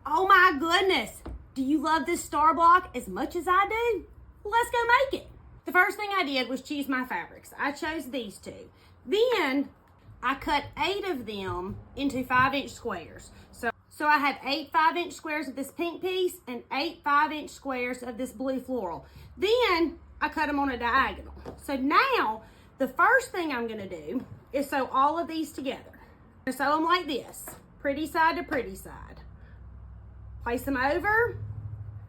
Oh my goodness. Do you love this star block as much as I do? Let's go make it. The first thing I did was choose my fabrics. I chose these two. Then I cut 8 of them into 5-inch squares. So I have 8 5-inch squares of this pink piece and 8 5-inch squares of this blue floral. Then I cut them on a diagonal. So now the first thing I'm gonna do is sew all of these together. I'm gonna sew them like this, pretty side to pretty side. Place them over,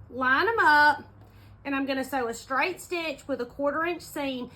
line them up, and I'm gonna sew a straight stitch with a 1/4-inch seam.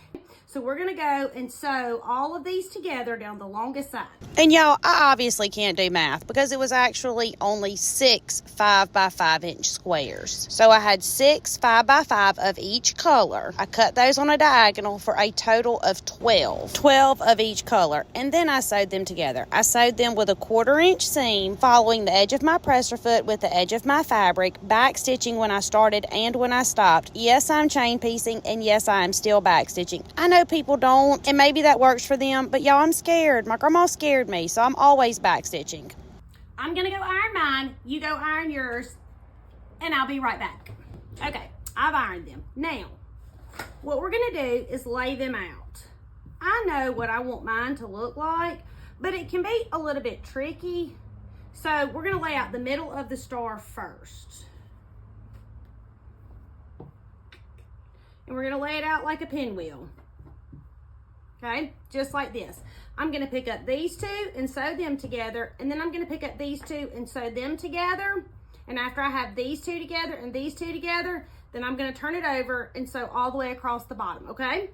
So we're gonna go and sew all of these together down the longest side. And y'all, I obviously can't do math because it was actually only 6 5 by 5-inch squares. So I had 6 5 by 5 of each color. I cut those on a diagonal for a total of 12. 12 of each color. And then I sewed them together. I sewed them with a 1/4-inch seam, following the edge of my presser foot with the edge of my fabric, back stitching when I started and when I stopped. Yes, I'm chain piecing, and yes, I am still back stitching. I know people don't, and maybe that works for them, but y'all, I'm scared. My grandma scared me, so I'm always back stitching. I'm gonna go iron mine, you go iron yours, and I'll be right back. Okay, I've ironed them. Now, what we're gonna do is lay them out. I know what I want mine to look like, but it can be a little bit tricky. So we're gonna lay out the middle of the star first. And we're gonna lay it out like a pinwheel. Okay, just like this. I'm gonna pick up these two and sew them together, and then I'm gonna pick up these two and sew them together. And after I have these two together and these two together, then I'm gonna turn it over and sew all the way across the bottom, okay?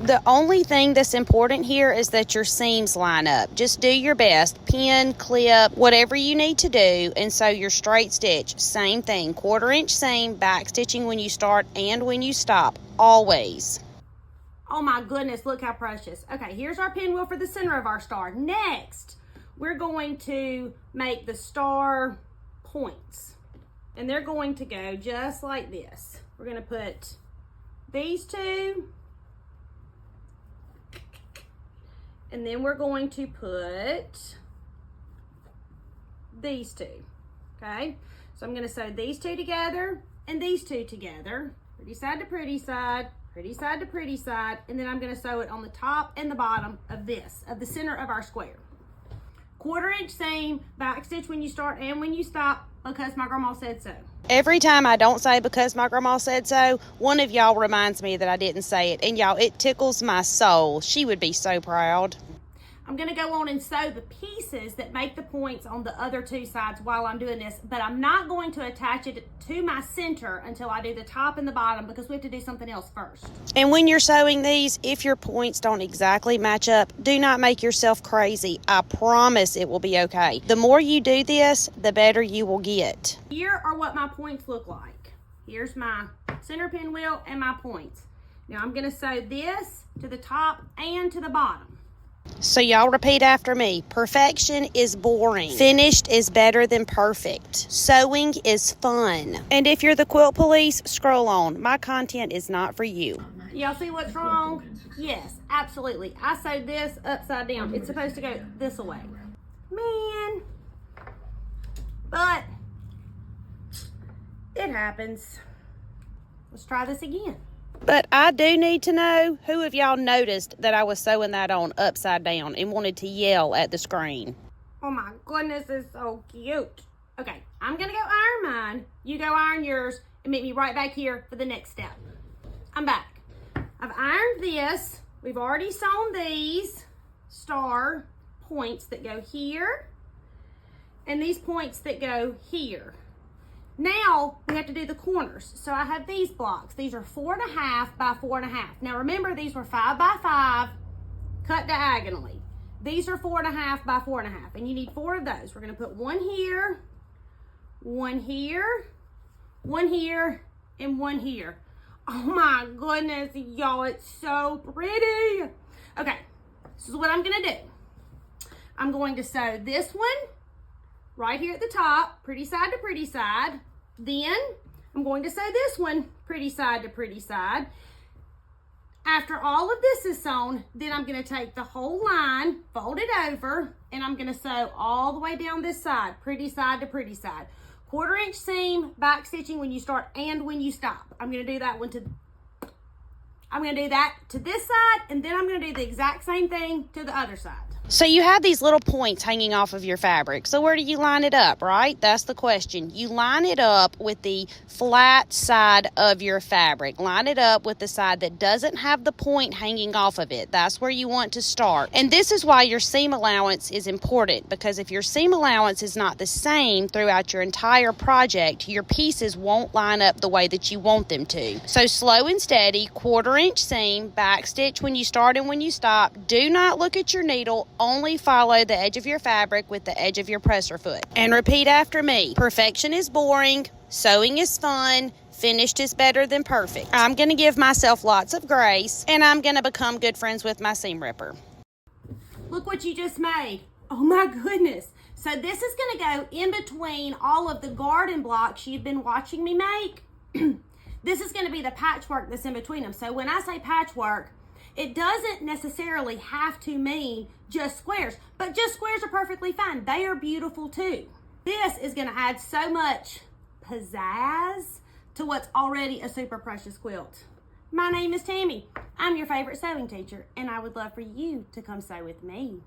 The only thing that's important here is that your seams line up. Just do your best. Pin, clip, whatever you need to do, and sew your straight stitch. Same thing, 1/4-inch seam, back stitching when you start and when you stop, always. Oh my goodness, look how precious. Okay, here's our pinwheel for the center of our star. Next, we're going to make the star points. And they're going to go just like this. We're gonna put these two, and then we're going to put these two, okay? So I'm gonna sew these two together and these two together, pretty side to pretty side, pretty side to pretty side, and then I'm gonna sew it on the top and the bottom of this, of the center of our square. 1/4-inch seam, back stitch when you start and when you stop, because my grandma said so. Every time I don't say because my grandma said so, one of y'all reminds me that I didn't say it, and y'all, it tickles my soul. She would be so proud. I'm gonna go on and sew the pieces that make the points on the other two sides while I'm doing this, but I'm not going to attach it to my center until I do the top and the bottom, because we have to do something else first. And when you're sewing these, if your points don't exactly match up, do not make yourself crazy. I promise it will be okay. The more you do this, the better you will get. Here are what my points look like. Here's my center pinwheel and my points. Now I'm gonna sew this to the top and to the bottom. So y'all repeat after me. Perfection is boring. Finished is better than perfect. Sewing is fun. And if you're the quilt police, scroll on. My content is not for you. Y'all see what's wrong? Yes, absolutely. I sewed this upside down. It's supposed to go this way. Man. But it happens. Let's try this again. But I do need to know, who of y'all noticed that I was sewing that on upside down and wanted to yell at the screen? Oh my goodness, it's so cute. Okay, I'm gonna go iron mine. You go iron yours and meet me right back here for the next step. I'm back. I've ironed this. We've already sewn these star points that go here and these points that go here. Now we have to do the corners. So I have these blocks. These are 4.5 by 4.5. Now remember, these were 5 by 5 cut diagonally. These are 4.5 by 4.5, and you need 4 of those. We're gonna put one here, one here, one here, and one here. Oh my goodness, y'all, it's so pretty. Okay, this is what I'm gonna do. I'm going to sew this one right here at the top, pretty side to pretty side. Then I'm going to sew this one pretty side to pretty side. After all of this is sewn, then I'm going to take the whole line, fold it over, and I'm going to sew all the way down this side, pretty side to pretty side. 1/4 inch seam, back stitching when you start and when you stop. I'm gonna do that to this side, and then I'm gonna do the exact same thing to the other side. So you have these little points hanging off of your fabric. So where do you line it up, right? That's the question. You line it up with the flat side of your fabric. Line it up with the side that doesn't have the point hanging off of it. That's where you want to start. And this is why your seam allowance is important, because if your seam allowance is not the same throughout your entire project, your pieces won't line up the way that you want them to. So slow and steady, 1/4 inch seam, back stitch when you start and when you stop. Do not look at your needle. Only follow the edge of your fabric with the edge of your presser foot. And repeat after me. Perfection is boring. Sewing is fun. Finished is better than perfect. I'm going to give myself lots of grace, and I'm going to become good friends with my seam ripper. Look what you just made. Oh my goodness. So this is going to go in between all of the garden blocks you've been watching me make. This is going to be the patchwork that's in between them. So when I say patchwork, it doesn't necessarily have to mean just squares, but just squares are perfectly fine. They are beautiful too. This is going to add so much pizzazz to what's already a super precious quilt. My name is Tammy. I'm your favorite sewing teacher, and I would love for you to come sew with me.